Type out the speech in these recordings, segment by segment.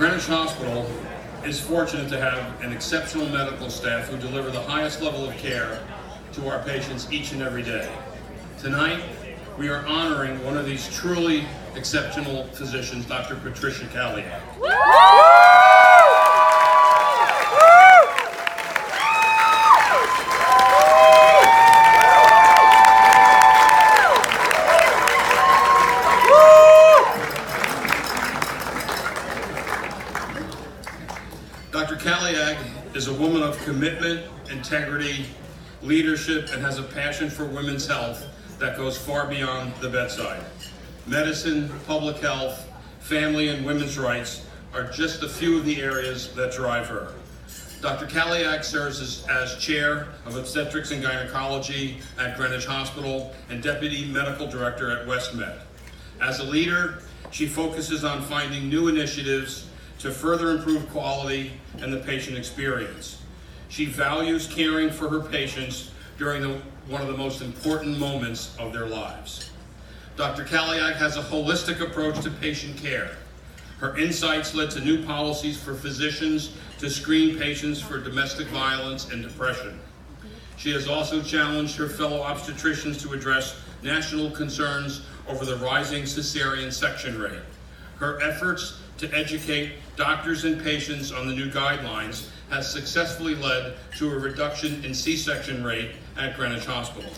Greenwich Hospital is fortunate to have an exceptional medical staff who deliver the highest level of care to our patients each and every day. Tonight, we are honoring one of these truly exceptional physicians, Dr. Patricia Kaliak. Dr. Kaliak is a woman of commitment, integrity, leadership, and has a passion for women's health that goes far beyond the bedside. Medicine, public health, family, and women's rights are just a few of the areas that drive her. Dr. Kaliak serves as chair of obstetrics and gynecology at Greenwich Hospital and deputy medical director at WestMed. As a leader, she focuses on finding new initiatives to further improve quality and the patient experience. She values caring for her patients during one of the most important moments of their lives. Dr. Kaliak has a holistic approach to patient care. Her insights led to new policies for physicians to screen patients for domestic violence and depression. She has also challenged her fellow obstetricians to address national concerns over the rising cesarean section rate. Her efforts to educate doctors and patients on the new guidelines has successfully led to a reduction in C-section rate at Greenwich Hospital.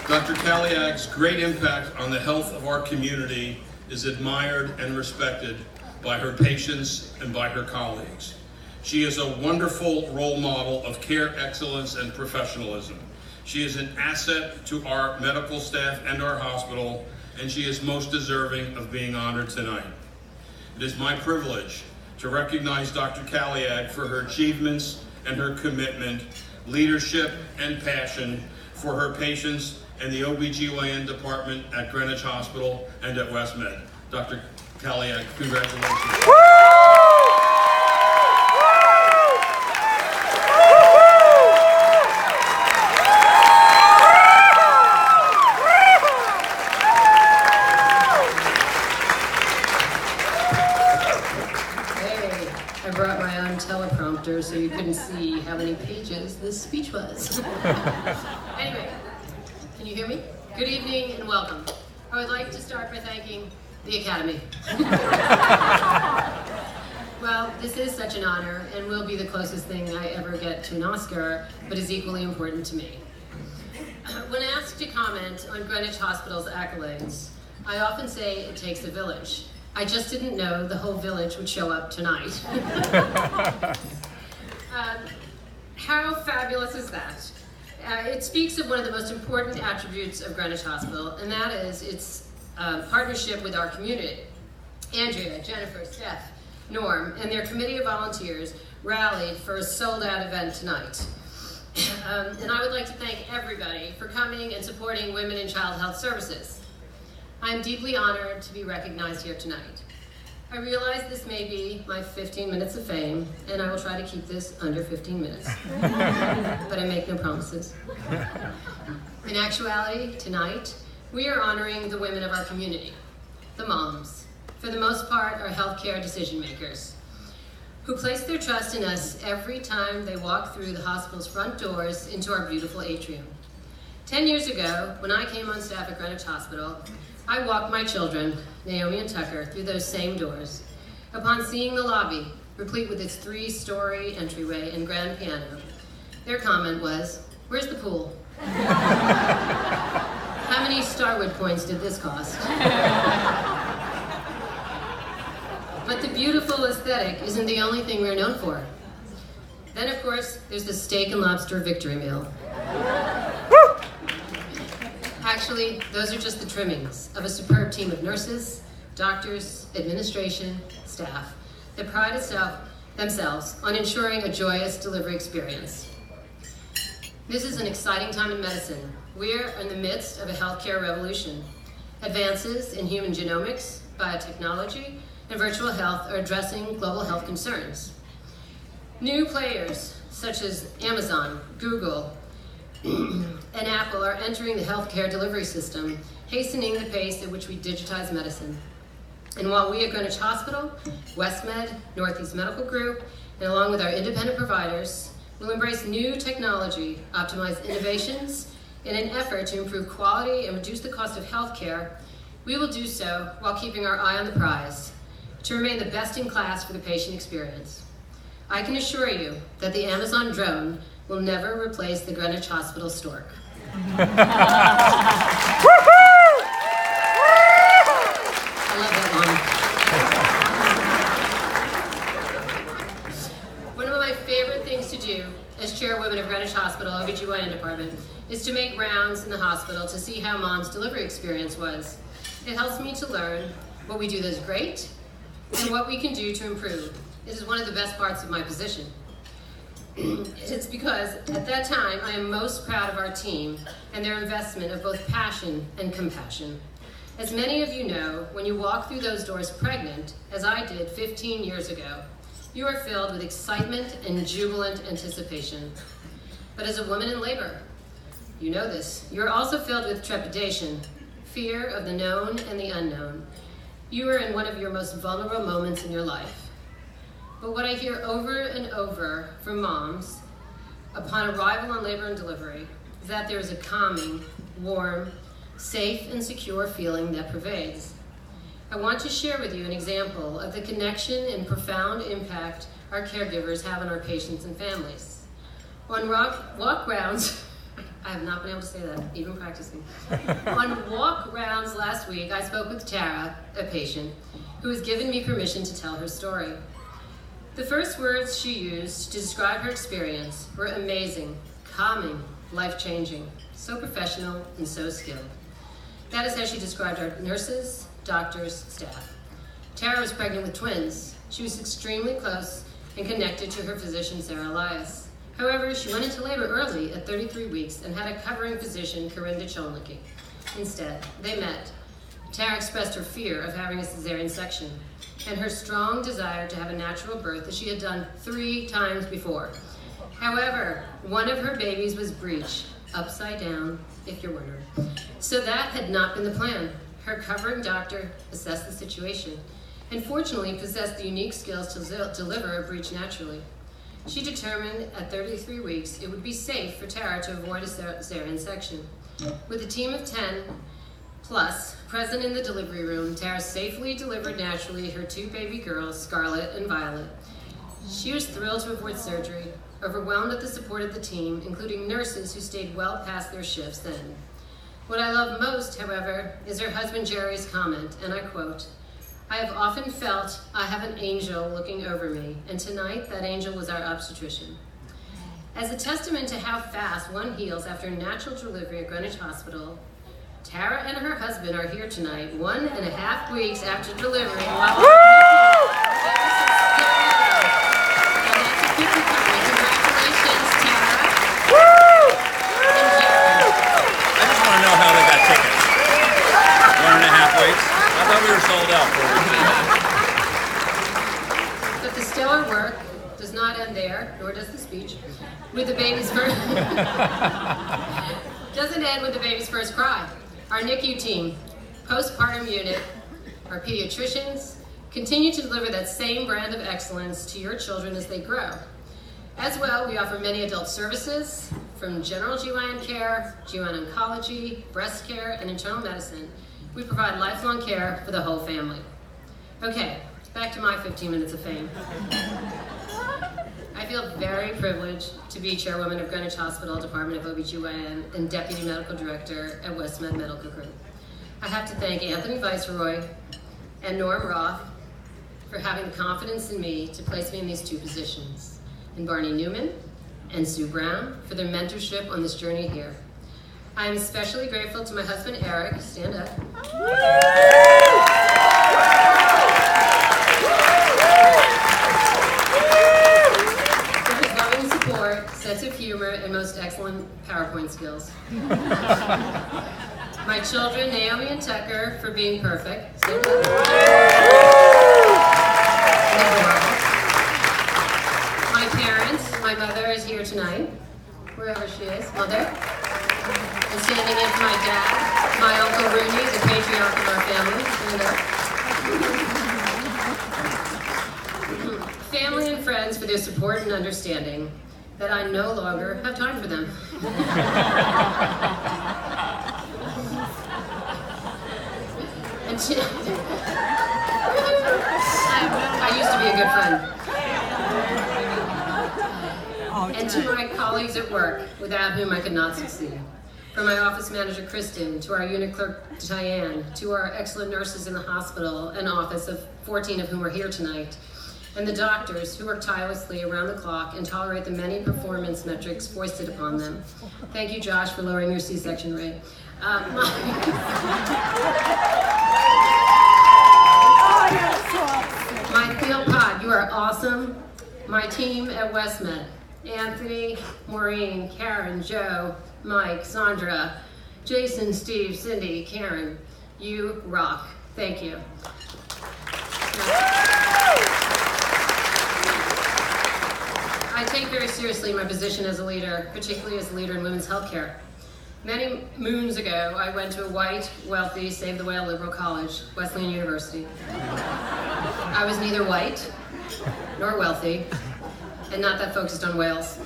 Dr. Kaliak's great impact on the health of our community is admired and respected by her patients and by her colleagues. She is a wonderful role model of care excellence and professionalism. She is an asset to our medical staff and our hospital, and she is most deserving of being honored tonight. It is my privilege to recognize Dr. Kaliak for her achievements and her commitment, leadership, and passion for her patients and the OBGYN department at Greenwich Hospital and at WestMed. Dr. Kaliak, congratulations. So you couldn't see how many pages this speech was. Anyway, can you hear me? Good evening and welcome. I would like to start by thanking the Academy. Well, this is such an honor and will be the closest thing I ever get to an Oscar, but is equally important to me. When asked to comment on Greenwich Hospital's accolades, I often say it takes a village. I just didn't know the whole village would show up tonight. How fabulous is that? It speaks of one of the most important attributes of Greenwich Hospital, and that is its partnership with our community. Andrea, Jennifer, Steph, Norm, and their committee of volunteers rallied for a sold-out event tonight. And I would like to thank everybody for coming and supporting Women and Child Health Services. I am deeply honored to be recognized here tonight. I realize this may be my 15 minutes of fame, and I will try to keep this under 15 minutes. But I make no promises. In actuality, tonight, we are honoring the women of our community, the moms, for the most part, are healthcare decision makers, who place their trust in us every time they walk through the hospital's front doors into our beautiful atrium. 10 years ago, when I came on staff at Greenwich Hospital, I walked my children, Naomi and Tucker, through those same doors. Upon seeing the lobby, replete with its 3-story entryway and grand piano, their comment was, "Where's the pool?" How many Starwood points did this cost? But the beautiful aesthetic isn't the only thing we're known for. Then, of course, there's the steak and lobster victory meal. Actually, those are just the trimmings of a superb team of nurses, doctors, administration, staff that pride themselves on ensuring a joyous delivery experience. This is an exciting time in medicine. We're in the midst of a healthcare revolution. Advances in human genomics, biotechnology, and virtual health are addressing global health concerns. New players such as Amazon, Google, and Apple are entering the healthcare delivery system, hastening the pace at which we digitize medicine. And while we at Greenwich Hospital, WestMed, Northeast Medical Group, and along with our independent providers, will embrace new technology, optimize innovations, in an effort to improve quality and reduce the cost of healthcare, we will do so while keeping our eye on the prize, to remain the best in class for the patient experience. I can assure you that the Amazon drone will never replace the Greenwich Hospital stork. I love that one. One of my favorite things to do as chairwoman of Greenwich Hospital OBGYN department is to make rounds in the hospital to see how mom's delivery experience was. It helps me to learn what we do that's great and what we can do to improve. It is one of the best parts of my position. It's because at that time I am most proud of our team and their investment of both passion and compassion. As many of you know, when you walk through those doors pregnant, as I did 15 years ago, you are filled with excitement and jubilant anticipation. But as a woman in labor, you know this, you are also filled with trepidation, fear of the known and the unknown. You are in one of your most vulnerable moments in your life. But what I hear over and over from moms upon arrival on labor and delivery is that there is a calming, warm, safe, and secure feeling that pervades. I want to share with you an example of the connection and profound impact our caregivers have on our patients and families. On walk rounds, I have not been able to say that, even practicing. On walk rounds last week, I spoke with Tara, a patient, who has given me permission to tell her story. The first words she used to describe her experience were amazing, calming, life-changing, so professional and so skilled. That is how she described our nurses, doctors, staff. Tara was pregnant with twins. She was extremely close and connected to her physician, Sarah Elias. However, she went into labor early at 33 weeks and had a covering physician, Corinda Cholnicki. Instead, they met. Tara expressed her fear of having a cesarean section and her strong desire to have a natural birth that she had done 3 times before. However, one of her babies was breech, upside down, if you're wondering. So that had not been the plan. Her covering doctor assessed the situation and fortunately possessed the unique skills to deliver a breech naturally. She determined at 33 weeks it would be safe for Tara to avoid a cesarean section. With a team of 10 plus present in the delivery room, Tara safely delivered naturally her 2 baby girls, Scarlett and Violet. She was thrilled to avoid surgery, overwhelmed at the support of the team, including nurses who stayed well past their shifts then. What I love most, however, is her husband Jerry's comment, and I quote, "I have often felt I have an angel looking over me, and tonight that angel was our obstetrician." As a testament to how fast one heals after a natural delivery at Greenwich Hospital, Tara and her husband are here tonight, 1.5 weeks after delivery. Congratulations, Tara. I just want to know how they got tickets. 1.5 weeks? I thought we were sold out. But the stellar work does not end there, nor does the speech. With the baby's first doesn't end with the baby's first cry. Our NICU team, postpartum unit, our pediatricians continue to deliver that same brand of excellence to your children as they grow. As well, we offer many adult services, from general GYN care, GYN oncology, breast care, and internal medicine. We provide lifelong care for the whole family. Okay, back to my 15 minutes of fame. I feel very privileged to be chairwoman of Greenwich Hospital Department of OBGYN and Deputy Medical Director at WestMed Medical Group. I have to thank Anthony Viceroy and Norm Roth for having the confidence in me to place me in these 2 positions, and Barney Newman and Sue Brown for their mentorship on this journey here. I am especially grateful to my husband Eric, stand up, for his loving support, sense of humor, and most excellent PowerPoint skills. My children, Naomi and Tucker, for being perfect. Stand up. My parents, my mother is here tonight, wherever she is. Mother. And standing in for my dad, my Uncle Rooney, the patriarch of our family. Stand up. Family and friends for their support and understanding that I no longer have time for them. And I used to be a good friend. And to my colleagues at work, without whom I could not succeed. From my office manager, Kristen, to our unit clerk, Diane, to our excellent nurses in the hospital and office, of 14 of whom are here tonight, and the doctors who work tirelessly around the clock and tolerate the many performance metrics foisted upon them. Thank you, Josh, for lowering your C-section rate. My field pod, you are awesome. My team at WestMed, Anthony, Maureen, Karen, Joe, Mike, Sandra, Jason, Steve, Cindy, Karen, you rock. Thank you. I take very seriously my position as a leader, particularly as a leader in women's healthcare. Many moons ago, I went to a white, wealthy, Save the Whale liberal college, Wesleyan University. I was neither white nor wealthy, and not that focused on whales.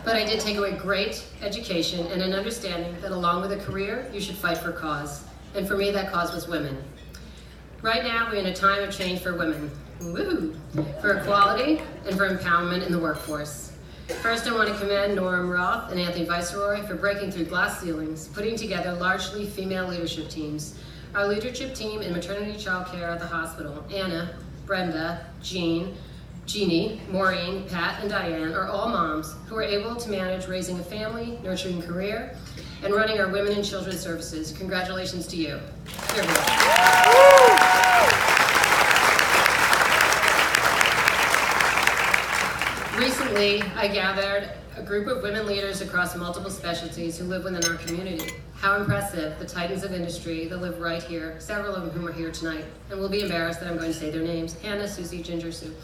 But I did take away great education and an understanding that along with a career, you should fight for a cause. And for me, that cause was women. Right now, we're in a time of change for women. Woo! For equality and for empowerment in the workforce. First, I want to commend Norm Roth and Anthony Viceroy for breaking through glass ceilings, putting together largely female leadership teams. Our leadership team in maternity child care at the hospital, Anna, Brenda, Jeannie, Maureen, Pat, and Diane, are all moms who are able to manage raising a family, nurturing a career, and running our women and children services. Congratulations to you. Here we go. Recently, I gathered a group of women leaders across multiple specialties who live within our community. How impressive, the titans of industry that live right here, several of whom are here tonight, and will be embarrassed that I'm going to say their names. Hannah, Susie, Ginger, Sue.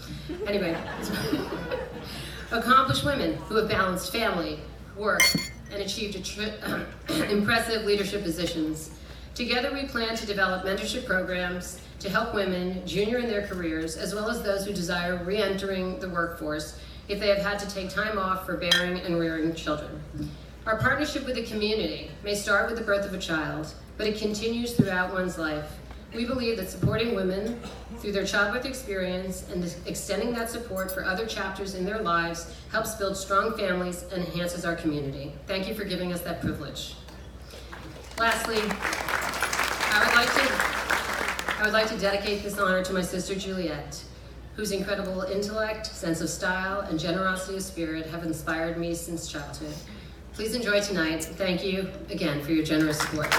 Anyway, accomplished women who have balanced family, work, and achieved impressive leadership positions. Together, we plan to develop mentorship programs to help women junior in their careers, as well as those who desire re-entering the workforce if they have had to take time off for bearing and rearing children. Our partnership with the community may start with the birth of a child, but it continues throughout one's life. We believe that supporting women through their childbirth experience and extending that support for other chapters in their lives helps build strong families and enhances our community. Thank you for giving us that privilege. Lastly, I would like to dedicate this honor to my sister Juliet, whose incredible intellect, sense of style, and generosity of spirit have inspired me since childhood. Please enjoy tonight. Thank you again for your generous support.